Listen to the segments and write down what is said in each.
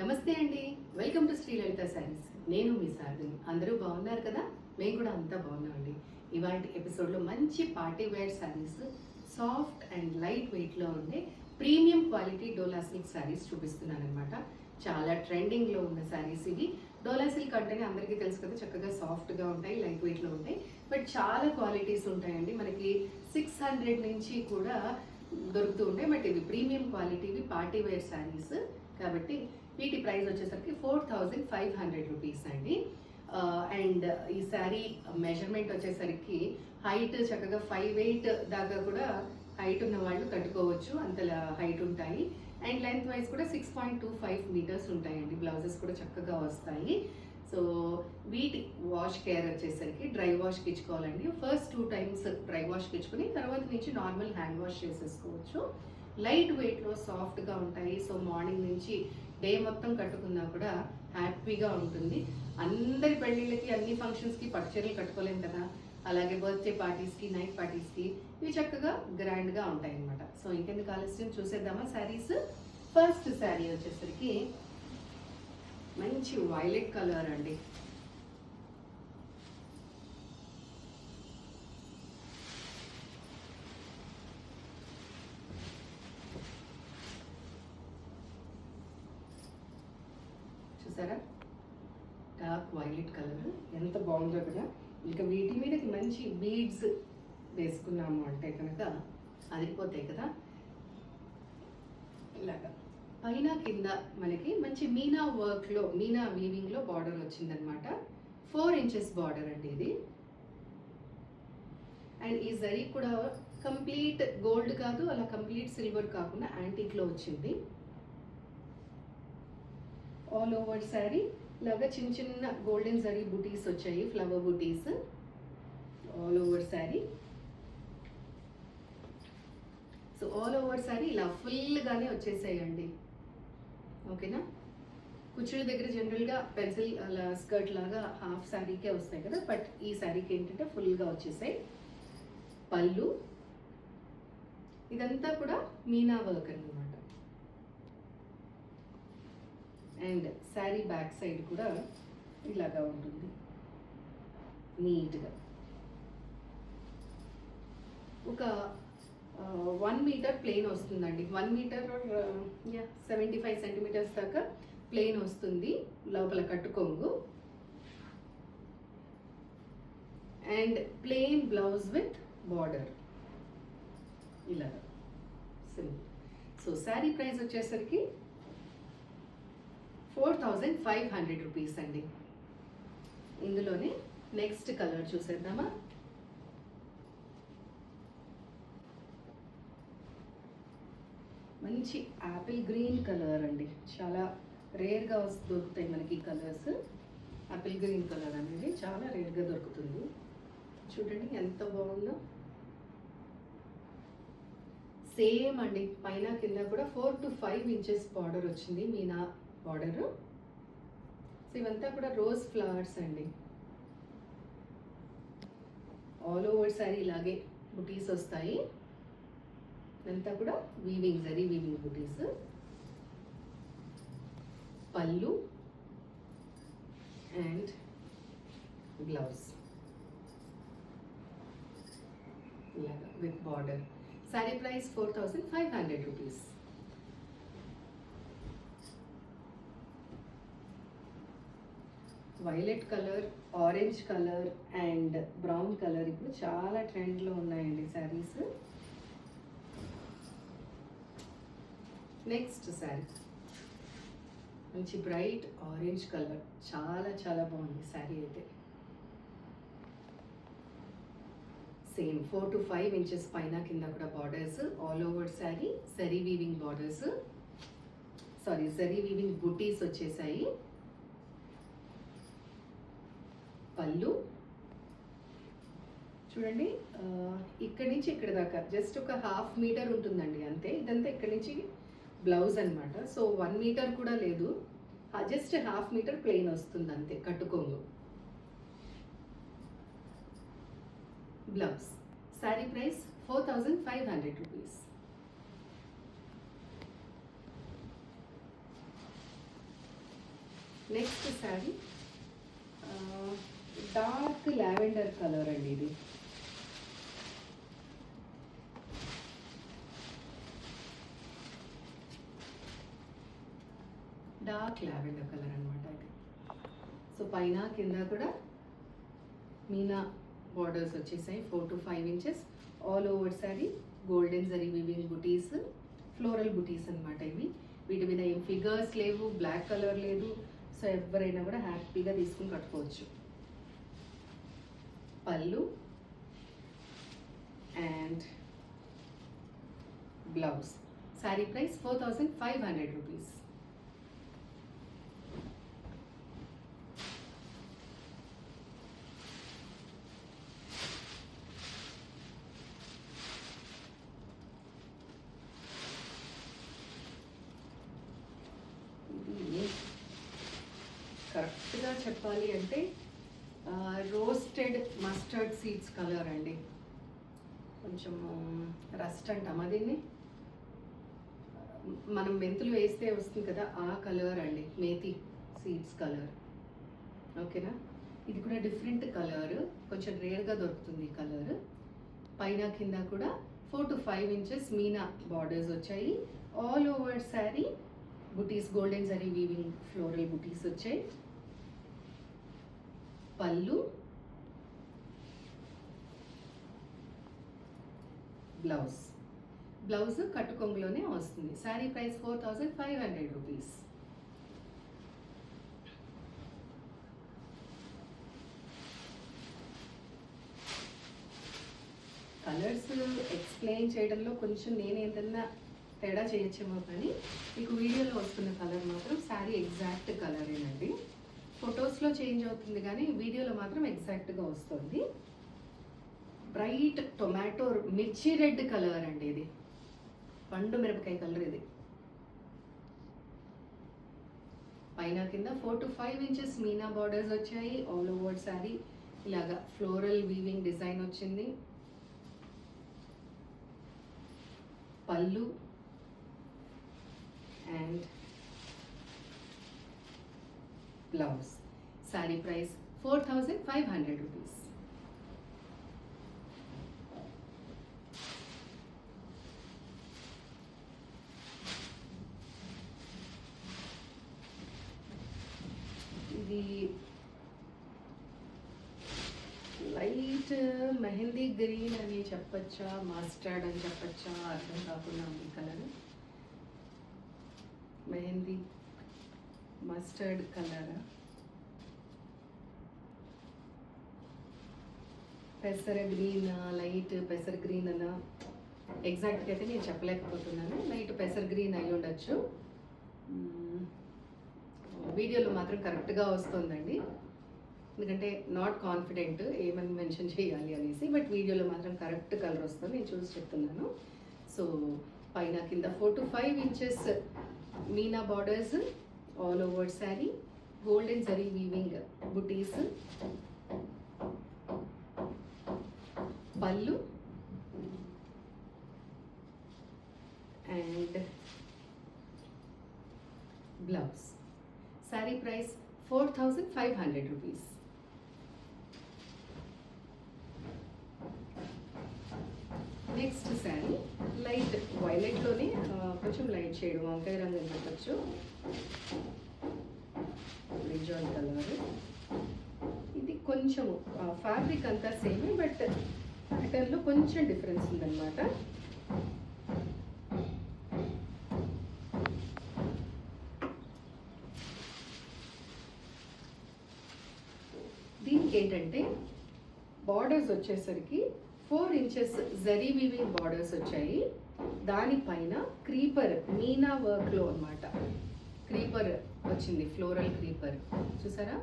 నమస్తే అండి. Welcome to Sri Lalitha saris. నేను మీ సార్దిని. అందరూ బాగున్నారు కదా? మేము కూడా అంతా బాగున్నామండి. ఇవాళ ఎపిసోడ్లో మంచి party wear saris, soft and light వెయిట్లో ఉండే premium quality Dola silk saris చూపిస్తున్నాను అనమాట. చాలా ట్రెండింగ్లో ఉన్న శారీస్ ఇవి. డోలా సిల్క్ అంటేనే అందరికీ తెలుసు కదా, చక్కగా సాఫ్ట్గా ఉంటాయి, లైట్ వెయిట్లో ఉంటాయి. బట్ చాలా క్వాలిటీస్ ఉంటాయండి. మనకి 600 నుంచి కూడా దొరుకుతూ ఉంటాయి. బట్ ఇవి ప్రీమియం క్వాలిటీవి పార్టీ వేర్ శారీస్ కాబట్టి వీటి ప్రైస్ వచ్చేసరికి 4500 రూపీస్ అండి. అండ్ ఈ శారీ మెజర్మెంట్ వచ్చేసరికి హైట్ చక్కగా 5'8" దాకా కూడా హైట్ ఉన్న వాళ్ళు కట్టుకోవచ్చు, అంత హైట్ ఉంటాయి. అండ్ లెంత్ వైజ్ కూడా 6.25 మీటర్స్ ఉంటాయండి. బ్లౌజెస్ కూడా చక్కగా వస్తాయి. సో వీటి వాష్ కేర్ వచ్చేసరికి డ్రై వాష్కి ఇచ్చుకోవాలండి. ఫస్ట్ 2 టైమ్స్ డ్రై వాష్కి ఇచ్చుకుని తర్వాత నుంచి నార్మల్ హ్యాండ్ వాష్ చేసేసుకోవచ్చు. లైట్ వెయిట్లో సాఫ్ట్గా ఉంటాయి. సో మార్నింగ్ నుంచి డే మొత్తం కట్టుకున్నా కూడా హ్యాపీగా ఉంటుంది. అందరి పెళ్ళిళ్ళకి, అన్ని ఫంక్షన్స్కి పట్టు చీరలు కట్టుకోలేం కదా, అలాగే బర్త్డే పార్టీస్కి, నైట్ పార్టీస్కి ఇవి చక్కగా గ్రాండ్గా ఉంటాయి అన్నమాట. సో ఇంకెందుకు ఆలస్యం, చూసేద్దామా శారీస్. ఫస్ట్ శారీ వచ్చేసరికి మంచి వైలెట్ కలర్ అండి. చూసారా, డార్క్ వైలెట్ కలర్ ఎంత బాగుందో కదా. ఇక వీటి మీదకి మంచి బీడ్స్ వేసుకున్నాము అంటే కనుక అదిరిపోతాయి కదా. ఇలాగా పైన కింద మనకి మంచి మీనా వర్క్లో, మీనా వీవింగ్లో బార్డర్ వచ్చిందనమాట. 4 ఇంచెస్ బార్డర్ అండి ఇది. అండ్ ఈ జరీ కూడా కంప్లీట్ గోల్డ్ కాదు, అలా కంప్లీట్ సిల్వర్ కాకుండా యాంటిక్లో వచ్చింది. ఆల్ ఓవర్ శారీ లాగా చిన్న చిన్న గోల్డెన్ జరీ బుటీస్ వచ్చాయి, ఫ్లవర్ బుటీస్ all over sari. So all over sari ఇలా ఫుల్గానే వచ్చేసాయండి. ఓకేనా. కుచ్చుల దగ్గర జనరల్గా పెన్సిల్ అలా స్కర్ట్ లాగా హాఫ్ శారీకే వస్తాయి కదా, బట్ ఈ శారీకి ఏంటంటే ఫుల్గా వచ్చేసాయి. పళ్ళు ఇదంతా కూడా మీనా వర్క్ అన్నమాట. అండ్ శారీ బ్యాక్ సైడ్ కూడా ఇలాగా ఉంటుంది నీట్గా. ఒక 1 మీటర్ ప్లెయిన్ వస్తుందండి. 1 మీటర్ 75 సెంటీమీటర్స్ దాకా ప్లెయిన్ వస్తుంది లోపల కట్టుకొంగు. And plain blouse with border ఇలాగా సింపుల్. సో శారీ ప్రైస్ వచ్చేసరికి 4500 రూపీస్ అండి. ఇందులోనే నెక్స్ట్ కలర్ చూసేద్దామా. మంచి యాపిల్ గ్రీన్ కలర్ అండి. చాలా రేర్గా దొరుకుతాయి మనకి కలర్స్. యాపిల్ గ్రీన్ కలర్ అనేది చాలా రేర్గా దొరుకుతుంది. చూడండి ఎంత బాగుందో. సేమ్ అండి, పైన కింద కూడా 4 to 5 ఇంచెస్ బార్డర్ వచ్చింది, మీనా బార్డరు. సో ఇవంతా కూడా రోజ్ ఫ్లవర్స్ అండి. ఆల్ ఓవర్ శారీ ఇలాగే బుటీస్ వస్తాయి. ఇదంతా కూడా వీవింగ్, జరీ వీవింగ్ బుటీస్. పళ్ళు అండ్ బ్లౌజ్ ఇలాగా with border. Sari price 4500 rupees. Violet colour, orange colour and brown colour ఇప్పుడు చాలా ట్రెండ్లో ఉన్నాయండి శారీస్. నెక్స్ట్ శారీ మంచి బ్రైట్ ఆరెంజ్ కలర్, చాలా చాలా బాగుంది శారీ అయితే. సేమ్ 4 to 5 ఇంచెస్ పైన కింద కూడా borders. All over sari zari weaving borders, zari weaving బుటీస్ వచ్చేసాయి. పళ్ళు చూడండి, ఇక్కడి నుంచి ఇక్కడ దాకా జస్ట్ ఒక 1/2 మీటర్ ఉంటుందండి అంతే. ఇదంతా ఇక్కడి నుంచి బ్లౌజ్ అనమాట. సో 1 మీటర్ కూడా లేదు, జస్ట్ 1/2 మీటర్ ప్లెయిన్ వస్తుంది అంతే కట్టుకోంగు. Blouse. Sari price 4500 rupees. Next sari dark lavender colour అండి ఇది. డార్క్ లావెండర్ కలర్ అనమాట ఇది. సో పైన కింద కూడా మీనా బార్డర్స్ వచ్చేసాయి 4 to 5 inches all over sari. Golden zari weaving buttis, floral బుటీస్ అనమాట ఇవి. వీటి మీద ఏం ఫిగర్స్ లేవు, బ్లాక్ కలర్ లేదు. సో ఎవరైనా కూడా హ్యాపీగా తీసుకుని కట్టుకోవచ్చు. పళ్ళు and blouse. Sari price 4500 rupees. కరెక్ట్గా చెప్పాలి అంటే రోస్టెడ్ మస్టర్డ్ సీడ్స్ కలర్ అండి. కొంచెం రస్ట్ అంటామా దీన్ని, మనం మెంతులు వేస్తే వస్తుంది కదా ఆ కలర్ అండి, మేతి సీడ్స్ కలర్. ఓకేనా, ఇది కూడా డిఫరెంట్ కలర్, కొంచెం రేర్గా దొరుకుతుంది ఈ కలర్. పైన కింద కూడా 4 to 5 inches మీనా బార్డర్స్ వచ్చాయి. ఆల్ ఓవర్ శారీ బుటీస్, గోల్డెన్ జరీ వీవింగ్ ఫ్లోరల్ బుటీస్ వచ్చాయి. పళ్ళు, బ్లౌజ్. బ్లౌజ్ కట్టుకొంగులోనే వస్తుంది. Sari price 4500 rupees. Colours explain చేయడంలో కొంచెం నేను ఏదన్నా తేడా చేయొచ్చేమో, కానీ మీకు వీడియోలో వస్తున్న కలర్ మాత్రం శారీ ఎగ్జాక్ట్ కలరేనండి. ఫొటోస్లో చేంజ్ అవుతుంది కానీ వీడియోలో మాత్రం ఎగ్జాక్ట్గా వస్తుంది. బ్రైట్ టొమాటో మిర్చి రెడ్ కలర్ అండి ఇది, పండు మిరపకాయ కలర్ ఇది. పైన కింద 4 to 5 inches మీనా బార్డర్స్ వచ్చాయి. ఆల్ ఓవర్ శారీ ఇలాగా ఫ్లోరల్ వీవింగ్ డిజైన్ వచ్చింది. పళ్ళు and blouse. Sari price 4500 rupees. ఇది లైట్ మెహందీ గ్రీన్ అని చెప్పచ్చా, మస్టర్డ్ అని చెప్పచ్చా, అర్థం కాకుండా ఉంది కలర్. మెహందీ మస్టర్డ్ కలర్, పెసర గ్రీన్, లైట్ పెసర గ్రీన్ అన్న ఎగ్జాక్ట్గా అయితే నేను చెప్పలేకపోతున్నాను. లైట్ పెసర గ్రీన్ అయి ఉండొచ్చు. వీడియోలో మాత్రం కరెక్ట్గా వస్తుందండి, ఎందుకంటే నాట్ కాన్ఫిడెంట్ ఏమని మెన్షన్ చేయాలి అనేసి. బట్ వీడియోలో మాత్రం కరెక్ట్ కలర్ వస్తుంది, నేను చూసి చెప్తున్నాను. సో పైన కింద 4 to 5 inches meena borders all over sari. Golden zari weaving butis. పళ్ళు and blouse. Sari price 4500 rupees. Next sari light వైలెట్లోనే కొంచెం లైట్ షేడ్ వంకాయ రంగు అని చెప్పచ్చు. బ్రింజాల్ కలర్ ఇది. కొంచెము ఫ్యాబ్రిక్ అంతా సేమ్, బట్ ప్యాటర్న్లో కొంచెం డిఫరెన్స్ ఉందన్నమాట. దీనికి ఏంటంటే బార్డర్స్ వచ్చేసరికి 4 inches జరీ వీవింగ్ బార్డర్స్ వచ్చాయి. దానిపైన క్రీపర్ మీనా వర్క్లో అన్నమాట, క్రీపర్ వచ్చింది, ఫ్లోరల్ క్రీపర్ చూసారా.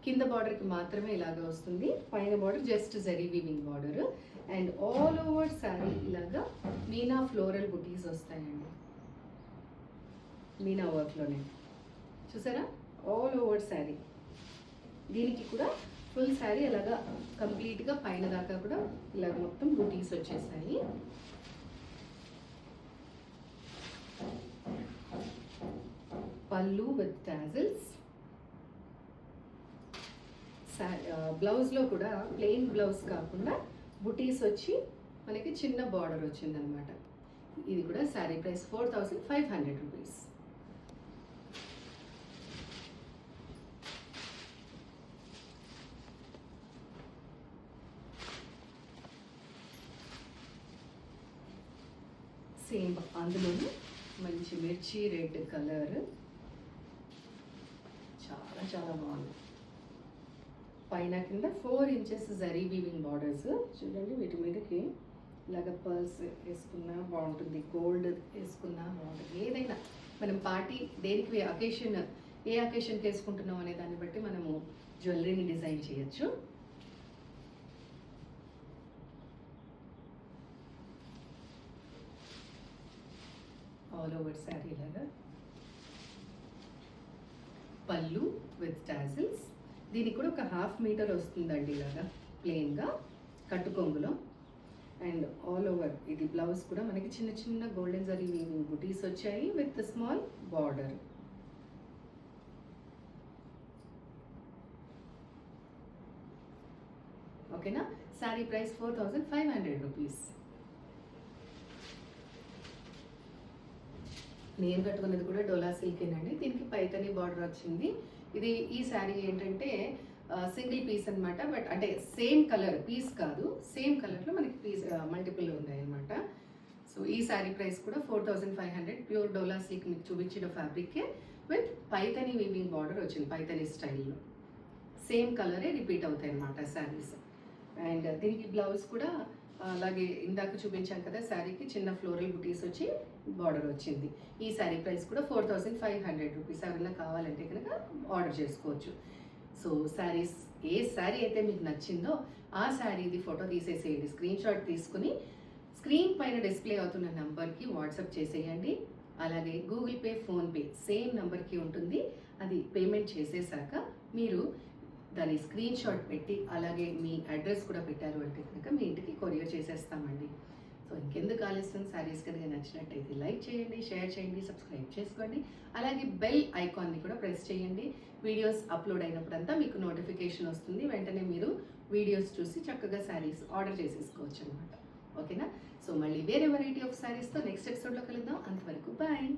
కింద బార్డర్కి మాత్రమే ఇలాగా వస్తుంది, పైన border just zari weaving border. And all over sari ఇలాగా మీనా ఫ్లోరల్ బుటీస్ వస్తాయండి, మీనా వర్క్లోనే చూసారా. ఆల్ ఓవర్ శారీ దీనికి కూడా ఫుల్ శారీ అలాగా కంప్లీట్గా పైన దాకా కూడా ఇలాగ మొత్తం బుటీస్ వచ్చేసాయి. పళ్ళు విత్ టాజిల్స్. బ్లౌజ్లో కూడా ప్లెయిన్ బ్లౌజ్ కాకుండా బుటీస్ వచ్చి మనకి చిన్న బార్డర్ వచ్చిందనమాట. ఇది కూడా శారీ ప్రైస్ 4500 రూపీస్. సేమ్ అందులోనూ మంచి మిర్చి రెడ్ కలర్, చాలా చాలా బాగుంది. పైన కింద 4 ఇంచెస్ జరీ వీవింగ్ బార్డర్స్ చూడండి. వీటి మీదకి ఇలాగ పర్ల్స్ వేసుకున్నా బాగుంటుంది, గోల్డ్ వేసుకున్నా బాగుంటుంది. ఏదైనా మనం పార్టీ దేనికి అకేషన్, ఏ అకేషన్కి వేసుకుంటున్నాం అనే దాన్ని బట్టి మనము జ్యువెలరీని డిజైన్ చేయొచ్చు. ఆల్ ఓవర్ శారీ లాగా పళ్ళు విత్ టాజిల్స్. దీనికి కూడా ఒక 1/2 మీటర్ వస్తుందండి ఇలాగా ప్లెయిన్గా కట్టుకొంగులో. అండ్ ఆల్ ఓవర్ ఇది బ్లౌజ్ కూడా మనకి చిన్న చిన్న గోల్డెన్ జరీ వీవింగ్ బుటీస్ వచ్చాయి విత్ స్మాల్ బార్డర్. ఓకేనా. Sari price 4500 rupees. నేను కట్టుకున్నది కూడా డోలా సిల్కేనండి. దీనికి పైతని బార్డర్ వచ్చింది. ఇది ఈ శారీ ఏంటంటే సింగిల్ పీస్ అనమాట. బట్ అంటే సేమ్ కలర్ పీస్ కాదు, సేమ్ కలర్లో మనకి పీస్ మల్టిపుల్ ఉన్నాయి అనమాట. సో ఈ శారీ ప్రైస్ కూడా 4500. ప్యూర్ డోలా సిల్క్ మీకు చూపించిన ఫ్యాబ్రికే విత్ పైతని వీవింగ్ బార్డర్ వచ్చింది, పైతని స్టైల్లో. సేమ్ కలరే రిపీట్ అవుతాయి అనమాట శారీస్. అండ్ దీనికి బ్లౌజ్ కూడా అలాగే ఇందాక చూపించాం కదా శారీకి చిన్న ఫ్లోరల్ బుటీస్ వచ్చి బార్డర్ వచ్చింది. ఈ శారీ ప్రైస్ కూడా 4500 రూపీస్. ఎవరైనా కావాలంటే కనుక ఆర్డర్ చేసుకోవచ్చు. సో శారీస్ ఏ శారీ అయితే మీకు నచ్చిందో ఆ శారీది ఫోటో తీసేసేయండి. స్క్రీన్ షాట్ తీసుకుని స్క్రీన్ పైన డిస్ప్లే అవుతున్న నెంబర్కి వాట్సాప్ చేసేయండి. అలాగే గూగుల్ పే, ఫోన్పే సేమ్ నెంబర్కి ఉంటుంది. అది పేమెంట్ చేసేసాక మీరు దాని స్క్రీన్ షాట్ పెట్టి అలాగే మీ అడ్రస్ కూడా పెట్టారు అంటే కనుక మీ ఇంటికి కొరియర్ చేసేస్తామండి. సో ఇంకెందుకు ఆలస్యం, శారీస్ కనుక నచ్చినట్టయితే లైక్ చేయండి, షేర్ చేయండి, సబ్స్క్రైబ్ చేసుకోండి. అలాగే బెల్ ఐకాన్ని కూడా ప్రెస్ చేయండి. వీడియోస్ అప్లోడ్ అయినప్పుడంతా మీకు నోటిఫికేషన్ వస్తుంది. వెంటనే మీరు వీడియోస్ చూసి చక్కగా శారీస్ ఆర్డర్ చేసేసుకోవచ్చు అనమాట. ఓకేనా. సో మళ్ళీ వేరే వెరైటీ ఆఫ్ శారీస్తో నెక్స్ట్ ఎపిసోడ్లో కలుద్దాం. అంతవరకు బాయ్.